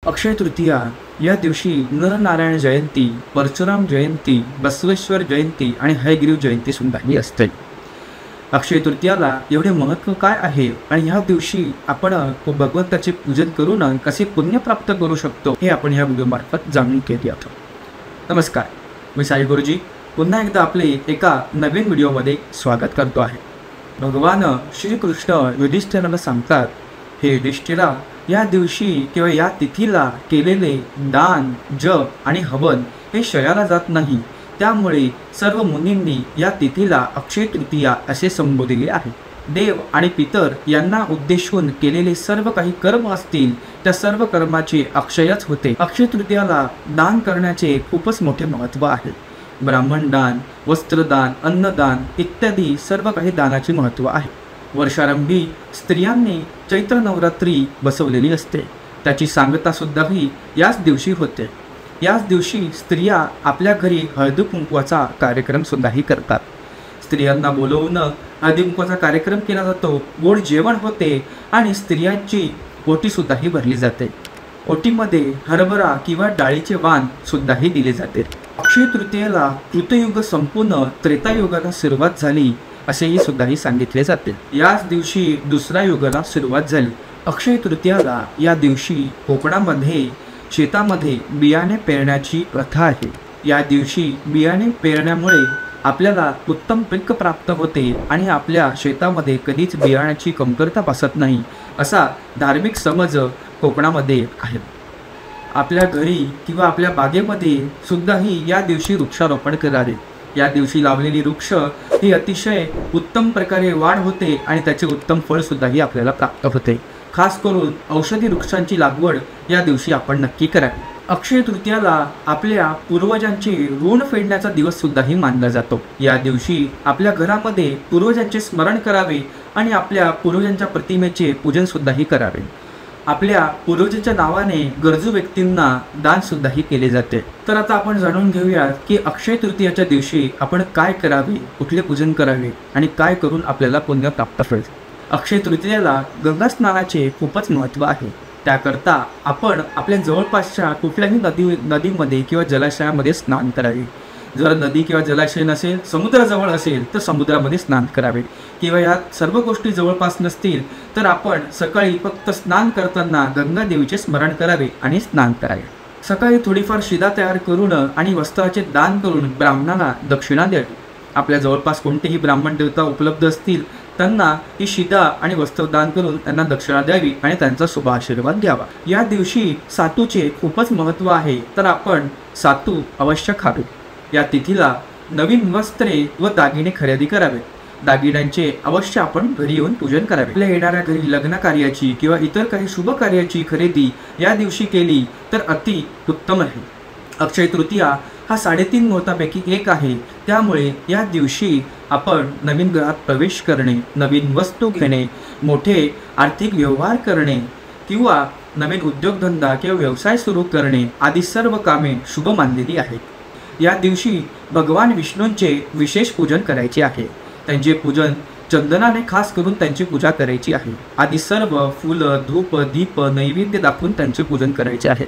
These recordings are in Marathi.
अक्षय तृतीया या दिवशी नरनारायण जयंती, परशुराम जयंती, बसवेश्वर जयंती आणि हयग्रीव जयंती सुद्धाही असते। अक्षय तृतीयाला एवढे महत्त्व काय आहे आणि ह्या दिवशी आपण भगवंताचे पूजन करून कसे पुण्य प्राप्त करू शकतो हे आपण ह्या व्हिडिओमार्फत जाणून घेऊयात। नमस्कार, मी साई गुरुजी पुन्हा एकदा आपले एका नवीन व्हिडिओमध्ये स्वागत करतो आहे। भगवान श्रीकृष्ण युधिष्ठिराला सांगतात, हे युधिष्ठिरा, या दिवशी किंवा या तिथीला केलेले दान, जप आणि हवन हे क्षयाला जात नाही। त्यामुळे सर्व मुनींनी या तिथीला अक्षय तृतीया असे संबोधले आहे। देव आणि पितर यांना उद्देशून केलेले सर्व काही कर्म असतील त्या सर्व कर्माचे अक्षयच होते। अक्षय तृतीयाला दान करण्याचे खूपच मोठे महत्त्व आहे। ब्राह्मण दान, वस्त्रदान, अन्नदान इत्यादी सर्व काही दानाचे महत्त्व आहे। वर्षारंभी स्त्रियांनी चैत्र नवरात्री बसवलेली असते, त्याची सांगता सुद्धाही याच दिवशी होते। याच दिवशी स्त्रिया आपल्या घरी हळदी कुंकवाचा कार्यक्रम सुद्धाही करतात। स्त्रियांना बोलवून हळदी कुंकवाचा कार्यक्रम केला जातो, गोड जेवण होते आणि स्त्रियांची ओटी सुद्धाही भरली जाते। ओटीमध्ये हरभरा किंवा डाळीचे वाण सुद्धाही दिले जाते। अक्षय तृतीयेला कृतयुग संपूर्ण त्रेतायुगाला सुरुवात झाली असेही सुद्धाही सांगितले जाते। याच दिवशी दुसऱ्या युगाला सुरुवात झाली। अक्षय तृतीयाला या दिवशी कोकणामध्ये शेतामध्ये बियाणे पेरण्याची प्रथा आहे। या दिवशी बियाणे पेरण्यामुळे आपल्याला उत्तम पीक प्राप्त होते आणि आपल्या शेतामध्ये कधीच बियाण्याची कमतरता भासत नाही असा धार्मिक समज कोकणामध्ये आहे। आपल्या घरी किंवा आपल्या बागेमध्ये सुद्धाही या दिवशी वृक्षारोपण करावे। या दिवशी लावलेली वृक्ष ही अतिशय उत्तम प्रकारे वाढ होते आणि त्याचे उत्तम फळ सुद्धाही आपल्याला प्राप्त होते। खास करून औषधी वृक्षांची लागवड या दिवशी आपण नक्की करावी। अक्षय तृतीयाला आपल्या पूर्वजांचे ऋण फेडण्याचा दिवस सुद्धाही मानला जातो। या दिवशी आपल्या घरामध्ये पूर्वजांचे स्मरण करावे आणि आपल्या पूर्वजांच्या प्रतिमेचे पूजन सुद्धाही करावे। आपल्या पूर्वजांच्या नावाने गरजू व्यक्तींना दान सुद्धाही केले जाते। तर आता आपण जाणून घेऊयात की अक्षय तृतीयाच्या दिवशी आपण काय करावे, कुठले पूजन करावे आणि काय करून आपल्याला पुण्य प्राप्त होईल। अक्षय तृतीयेला गंगा स्नानाचे खूपच महत्त्व आहे। त्याकरता आपण आपल्या जवळपासच्या कुठल्याही नदीमध्ये किंवा जलाशयामध्ये स्नान करावे। जर नदी किंवा जलाशय नसेल, समुद्राजवळ असेल तर समुद्रामध्ये स्नान करावे किंवा या सर्व गोष्टी जवळपास नसतील तर आपण सकाळी फक्त स्नान करताना गंगा देवीचे स्मरण करावे आणि स्नान करावे। सकाळी थोडीफार शिदा तयार करून आणि वस्त्राचे दान करून ब्राह्मणाला दक्षिणा द्यावी। आपल्या जवळपास कोणतेही ब्राह्मण देवता उपलब्ध असतील त्यांना ही शिदा आणि वस्त्रदान करून त्यांना दक्षिणा द्यावी आणि त्यांचा शुभ आशीर्वाद द्यावा। या दिवशी सातूचे खूपच महत्त्व आहे, तर आपण सातू अवश्य खावे। या तिथीला नवीन वस्त्रे व दागिने खरेदी करावे। दागिन्यांचे अवश्य आपण घरी येऊन पूजन करावे। आपल्या येणाऱ्या घरी लग्न कार्याची किंवा इतर काही शुभ कार्याची खरेदी या दिवशी केली तर अति उत्तम आहे। अक्षय तृतीया हा 3.5 मुहूर्तापैकी एक आहे। त्यामुळे या दिवशी आपण नवीन घरात प्रवेश करणे, नवीन वस्तू घेणे, मोठे आर्थिक व्यवहार करणे किंवा नवीन उद्योगधंदा किंवा व्यवसाय सुरू करणे आदी सर्व कामे शुभ मानलेली आहेत। या दिवशी भगवान विष्णूंचे विशेष पूजन करायचे आहे। त्यांचे पूजन चंदनाने खास करून त्यांची पूजा करायची आहे। आदी सर्व फुलं, धूप, दीप, नैवेद्य दाखवून त्यांचे पूजन करायचे आहे।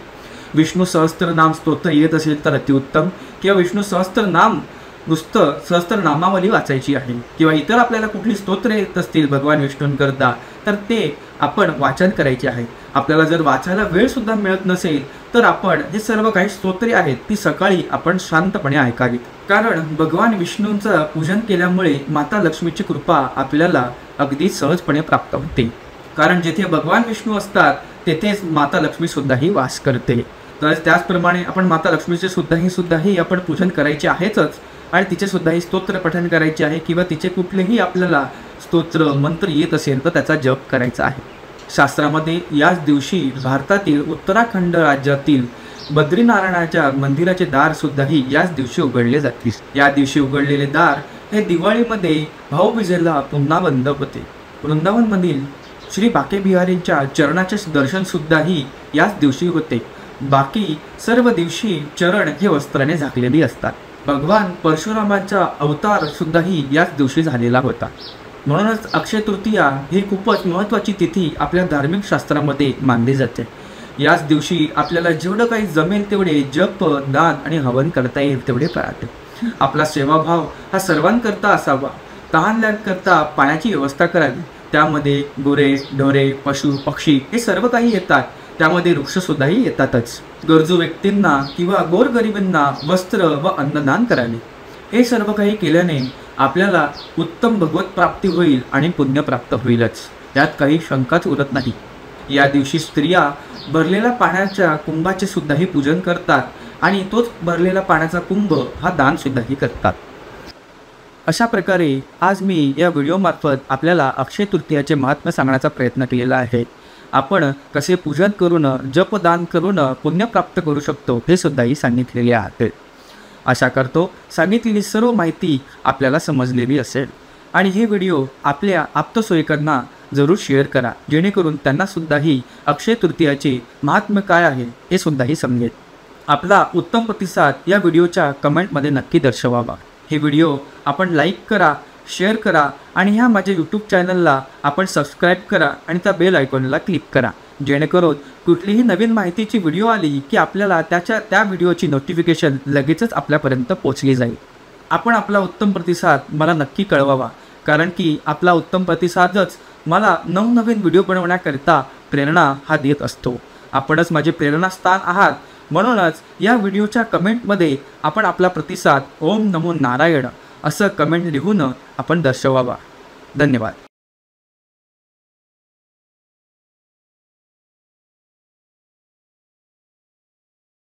विष्णू सहस्त्रनाम स्तोत्र येत असेल तर अतिउत्तम, किंवा विष्णू सहस्त्रनाम नुसतं सहस्त्रनामावली वाचायची आहे किंवा इतर आपल्याला कुठली स्तोत्र येत असतील भगवान विष्णूंकरता तर ते आपण वाचन करायचे आहे। आपल्याला जर वाचायला वेळ सुद्धा मिळत नसेल तर आपण हे सर्व काही स्तोत्रे आहेत ती सकाळी आपण शांतपणे ऐकावीत, कारण भगवान विष्णूंचं पूजन केल्यामुळे माता लक्ष्मीची कृपा आपल्याला अगदी सहजपणे प्राप्त होते। कारण जिथे भगवान विष्णू असतात तेथेच माता लक्ष्मी सुद्धाही वास करते। तर त्याचप्रमाणे आपण माता लक्ष्मीचे सुद्धाही आपण पूजन करायचे आहेच आणि तिचे सुद्धाही स्तोत्र पठण करायचे आहे किंवा तिचे कुठलेही आपल्याला स्तोत्र मंत्र येत असेल तर त्याचा जप करायचा आहे। शास्त्रामध्ये याच दिवशी भारतातील उत्तराखंड राज्यातील बद्रीनारायणाच्या मंदिराचे दार सुद्धाही याच दिवशी उघडले जातील। या दिवशी उघडलेले दार हे दिवाळीमध्ये भाऊबीजेला पुन्हा बंद होते। वृंदावनमधील श्री बाकेबिहारींच्या चरणाचे दर्शन सुद्धाही याच दिवशी होते। बाकी सर्व दिवशी चरण हे वस्त्राने झाकलेली असतात। भगवान परशुरामांचा अवतार सुद्धाही याच दिवशी झालेला होता। म्हणूनच अक्षय तृतीया ही खूपच महत्त्वाची तिथी आपल्या धार्मिक शास्त्रामध्ये मानली जाते। याच दिवशी आपल्याला जेवढं काही जमेल तेवढे जप, दान आणि हवन करता येईल तेवढे करावे. आपला सेवाभाव हा सर्वांकरता असावा. तहानल्यांकरता पाण्याची व्यवस्था करावी. त्यामध्ये गुरे, ढोरे, पशु, पक्षी हे सर्व काही येतात. त्यामध्ये वृक्षसुद्धाही येतातच. गरजू व्यक्तींना किंवा गोरगरिबांना वस्त्र व अन्नदान करावे. हे सर्व काही केल्याने आपल्याला उत्तम भगवत प्राप्ती होईल आणि पुण्य प्राप्त होईलच, त्यात काही शंकाच उरत नाही. या दिवशी स्त्रिया भरलेल्या पाण्याच्या कुंभाचे सुद्धाही पूजन करतात आणि तोच भरलेला पाण्याचा कुंभ हा दान सुद्धाही करतात. अशा प्रकारे आज मी या व्हिडिओमार्फत आपल्याला अक्षय तृतीयाचे महात्म्य सांगण्याचा प्रयत्न केलेला आहे. आपण कसे पूजन करून, जपदान करून पुण्य प्राप्त करू शकतो हे सुद्धाही सांगितलेले आहे. आशा करतो सांगितलेली सर्व माहिती आपल्याला समजलेली असेल आणि हे व्हिडिओ आपल्या आप्तसोयीकांना जरूर शेअर करा, जेणेकरून त्यांनासुद्धाही अक्षय तृतीयाचे महात्म्य काय आहे हे सुद्धाही समजेल. आपला उत्तम प्रतिसाद या व्हिडिओच्या कमेंटमध्ये नक्की दर्शवावा. हे व्हिडिओ आपण लाईक करा, शेअर करा आणि ह्या माझ्या यूट्यूब चॅनलला आपण सबस्क्राईब करा आणि त्या बेल आयकॉनला क्लिक करा, जेणेकरून कुठलीही नवीन माहितीची व्हिडिओ आली की आपल्याला त्या व्हिडिओची नोटिफिकेशन लगेचच आपल्यापर्यंत पोचली जाईल. आपण आपला उत्तम प्रतिसाद मला नक्की कळवावा, कारण की आपला उत्तम प्रतिसादच मला नवनवीन व्हिडिओ बनवण्याकरिता प्रेरणा हा देत असतो. आपणच माझे प्रेरणास्थान आहात, म्हणूनच या व्हिडिओच्या कमेंटमध्ये आपण आपला प्रतिसाद ओम नमो नारायण असं कमेंट लिहून आपण दर्शवावा. धन्यवाद.